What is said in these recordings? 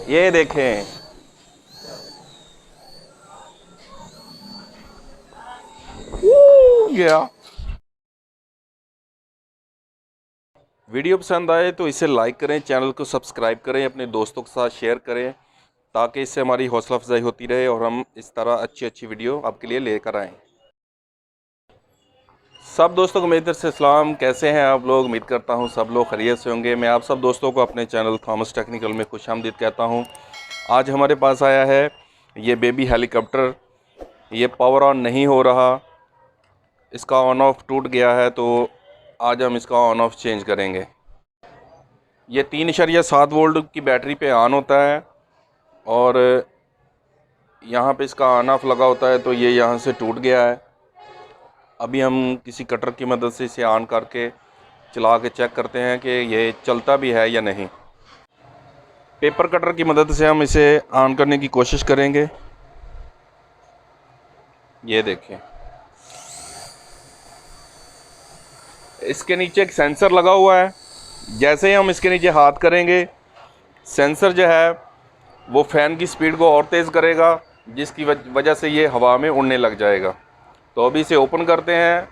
ये देखें, गया। वीडियो पसंद आए तो इसे लाइक करें, चैनल को सब्सक्राइब करें, अपने दोस्तों के साथ शेयर करें, ताकि इससे हमारी हौसला अफजाई होती रहे और हम इस तरह अच्छी अच्छी वीडियो आपके लिए लेकर आएँ। सब दोस्तों को मेरी तरफ से सलाम। कैसे हैं आप लोग? उम्मीद करता हूं सब लोग खैरियत से होंगे। मैं आप सब दोस्तों को अपने चैनल थॉमस टेक्निकल में खुशामदीद कहता हूं। आज हमारे पास आया है ये बेबी हेलीकॉप्टर। ये पावर ऑन नहीं हो रहा, इसका ऑन ऑफ टूट गया है, तो आज हम इसका ऑन ऑफ चेंज करेंगे। ये 3.7 वोल्ट की बैटरी पे ऑन होता है और यहाँ पे इसका ऑन ऑफ लगा होता है, तो ये यहाँ से टूट गया है। अभी हम किसी कटर की मदद से इसे ऑन करके चला के चेक करते हैं कि ये चलता भी है या नहीं। पेपर कटर की मदद से हम इसे ऑन करने की कोशिश करेंगे। ये देखें, इसके नीचे एक सेंसर लगा हुआ है। जैसे ही हम इसके नीचे हाथ करेंगे, सेंसर जो है वो फ़ैन की स्पीड को और तेज़ करेगा, जिसकी वजह से ये हवा में उड़ने लग जाएगा। तो अभी इसे ओपन करते हैं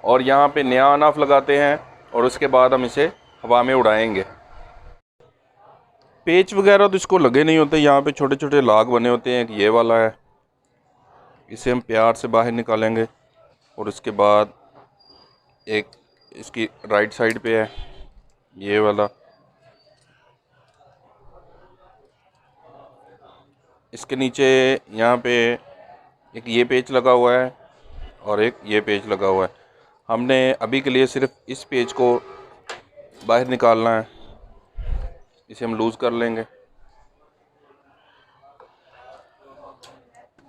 और यहाँ पे नया ऑन ऑफ लगाते हैं और उसके बाद हम इसे हवा में उड़ाएंगे। पेच वगैरह तो इसको लगे नहीं होते, यहाँ पे छोटे छोटे लाग बने होते हैं। एक ये वाला है, इसे हम प्यार से बाहर निकालेंगे और उसके बाद एक इसकी राइट साइड पे है ये वाला, इसके नीचे यहाँ पे एक ये पेच लगा हुआ है और एक ये पेच लगा हुआ है। हमने अभी के लिए सिर्फ इस पेच को बाहर निकालना है। इसे हम लूज़ कर लेंगे।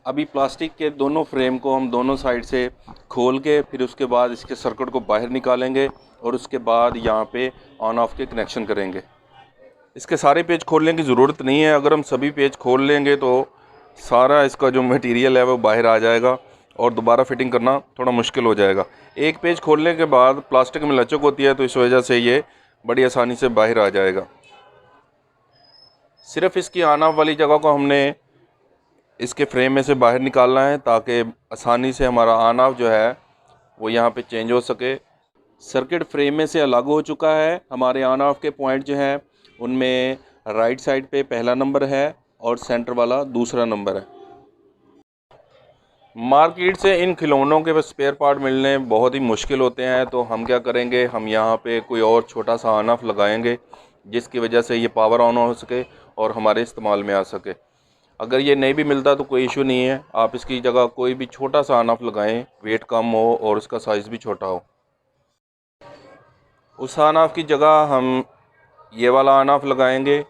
अभी प्लास्टिक के दोनों फ्रेम को हम दोनों साइड से खोल के फिर उसके बाद इसके सर्किट को बाहर निकालेंगे और उसके बाद यहाँ पे ऑन ऑफ के कनेक्शन करेंगे। इसके सारे पेज खोलने की ज़रूरत नहीं है। अगर हम सभी पेज खोल लेंगे तो सारा इसका जो मटेरियल है वो बाहर आ जाएगा और दोबारा फिटिंग करना थोड़ा मुश्किल हो जाएगा। एक पेज खोलने के बाद प्लास्टिक में लचक होती है, तो इस वजह से ये बड़ी आसानी से बाहर आ जाएगा। सिर्फ इसकी ऑन ऑफ वाली जगह को हमने इसके फ्रेम में से बाहर निकालना है, ताकि आसानी से हमारा ऑन ऑफ जो है वो यहाँ पे चेंज हो सके। सर्किट फ्रेम में से अलग हो चुका है। हमारे ऑन ऑफ के पॉइंट जो हैं उनमें राइट साइड पे पहला नंबर है और सेंटर वाला दूसरा नंबर है। मार्केट से इन खिलौनों के स्पेयर पार्ट मिलने बहुत ही मुश्किल होते हैं, तो हम क्या करेंगे, हम यहाँ पे कोई और छोटा सा ऑन ऑफ लगाएंगे जिसकी वजह से ये पावर ऑन हो सके और हमारे इस्तेमाल में आ सके। अगर ये नहीं भी मिलता तो कोई इशू नहीं है, आप इसकी जगह कोई भी छोटा सा ऑन ऑफ लगाएं, वेट कम हो और उसका साइज़ भी छोटा हो। उस ऑन ऑफ की जगह हम ये वाला ऑन ऑफ लगाएंगे।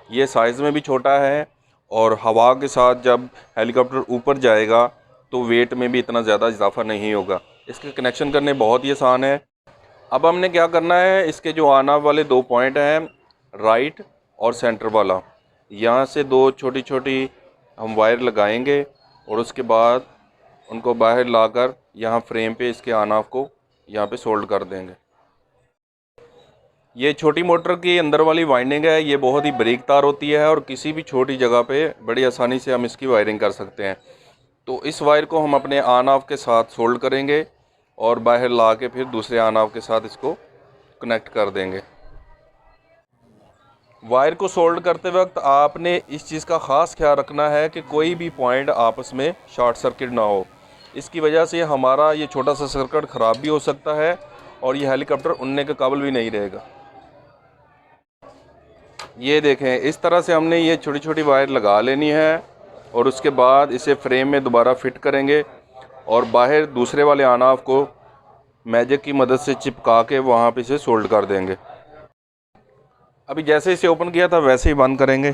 ये साइज़ में भी छोटा है और हवा के साथ जब हेलीकॉप्टर ऊपर जाएगा तो वेट में भी इतना ज़्यादा इजाफा नहीं होगा। इसके कनेक्शन करने बहुत ही आसान है। अब हमने क्या करना है, इसके जो ऑन ऑफ वाले दो पॉइंट हैं, राइट और सेंटर वाला, यहाँ से दो छोटी छोटी हम वायर लगाएंगे और उसके बाद उनको बाहर लाकर यहाँ फ्रेम पे इसके ऑन ऑफ को यहाँ पे सोल्ड कर देंगे। ये छोटी मोटर की अंदर वाली वाइंडिंग है, ये बहुत ही बारीक तार होती है और किसी भी छोटी जगह पे बड़ी आसानी से हम इसकी वायरिंग कर सकते हैं। तो इस वायर को हम अपने ऑन ऑफ के साथ सोल्ड करेंगे और बाहर ला के फिर दूसरे ऑन ऑफ के साथ इसको कनेक्ट कर देंगे। वायर को सोल्ड करते वक्त आपने इस चीज़ का ख़ास ख्याल रखना है कि कोई भी पॉइंट आपस में शॉर्ट सर्किट ना हो। इसकी वजह से हमारा ये छोटा सा सर्किट ख़राब भी हो सकता है और ये हेलीकॉप्टर उड़ने के काबिल भी नहीं रहेगा। ये देखें, इस तरह से हमने ये छोटी छोटी वायर लगा लेनी है और उसके बाद इसे फ्रेम में दोबारा फिट करेंगे और बाहर दूसरे वाले ऑन ऑफ को मैजिक की मदद से चिपका के वहाँ पे इसे सोल्ड कर देंगे। अभी जैसे इसे ओपन किया था वैसे ही बंद करेंगे।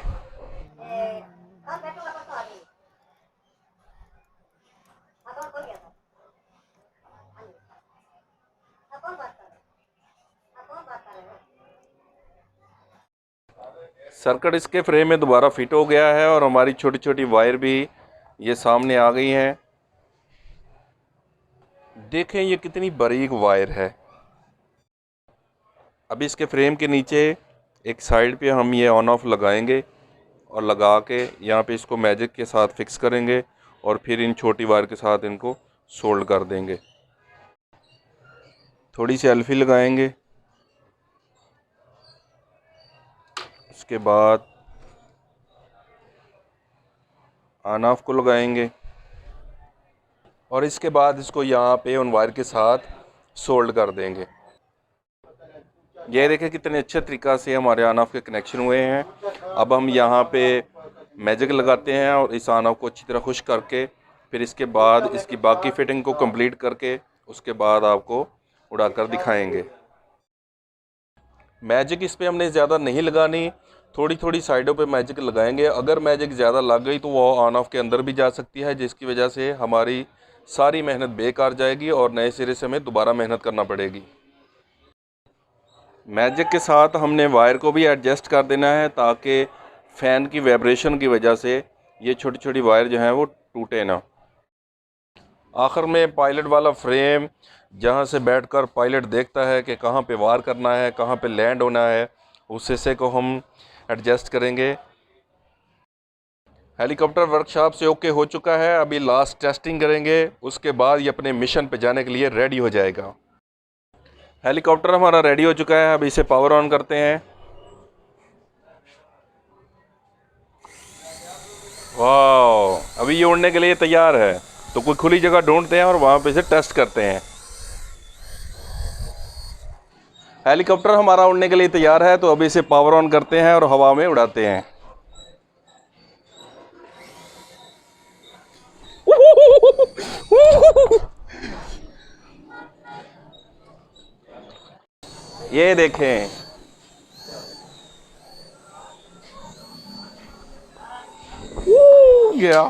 सर्किट इसके फ्रेम में दोबारा फिट हो गया है और हमारी छोटी छोटी वायर भी ये सामने आ गई हैं। देखें ये कितनी बारीक वायर है। अभी इसके फ्रेम के नीचे एक साइड पे हम ये ऑन ऑफ लगाएंगे और लगा के यहाँ पे इसको मैजिक के साथ फिक्स करेंगे और फिर इन छोटी वायर के साथ इनको सोल्ड कर देंगे। थोड़ी सी एल्फी लगाएंगे, उसके बाद ऑन ऑफ को लगाएंगे और इसके बाद इसको यहाँ पे उन वायर के साथ सोल्ड कर देंगे। ये देखें कितने अच्छे तरीक़ा से हमारे ऑन ऑफ के कनेक्शन हुए हैं। अब हम यहाँ पे मैजिक लगाते हैं और इस ऑन ऑफ को अच्छी तरह खुश करके फिर इसके बाद इसकी बाकी फिटिंग को कंप्लीट करके उसके बाद आपको उड़ाकर दिखाएंगे। मैजिक इस पे हमने ज़्यादा नहीं लगानी, थोड़ी थोड़ी साइडों पे मैजिक लगाएंगे। अगर मैजिक ज़्यादा लग गई तो वो ऑन ऑफ के अंदर भी जा सकती है, जिसकी वजह से हमारी सारी मेहनत बेकार जाएगी और नए सिरे से हमें दोबारा मेहनत करना पड़ेगी। मैजिक के साथ हमने वायर को भी एडजस्ट कर देना है ताकि फ़ैन की वाइब्रेशन की वजह से ये छोटी छोटी वायर जो हैं वो टूटे ना। आखिर में पायलट वाला फ्रेम जहाँ से बैठकर पायलट देखता है कि कहाँ पे वार करना है, कहाँ पे लैंड होना है, उस हिस्से को हम एडजस्ट करेंगे। हेलीकॉप्टर वर्कशॉप से ओके हो चुका है, अभी लास्ट टेस्टिंग करेंगे, उसके बाद ये अपने मिशन पे जाने के लिए रेडी हो जाएगा। हेलीकॉप्टर हमारा रेडी हो चुका है, अभी इसे पावर ऑन करते हैं। वाह, अभी ये उड़ने के लिए तैयार है, तो कोई खुली जगह ढूंढते हैं और वहाँ पे इसे टेस्ट करते हैं। हेलीकॉप्टर हमारा उड़ने के लिए तैयार है, तो अभी इसे पावर ऑन करते हैं और हवा में उड़ाते हैं। ये देखें, गया।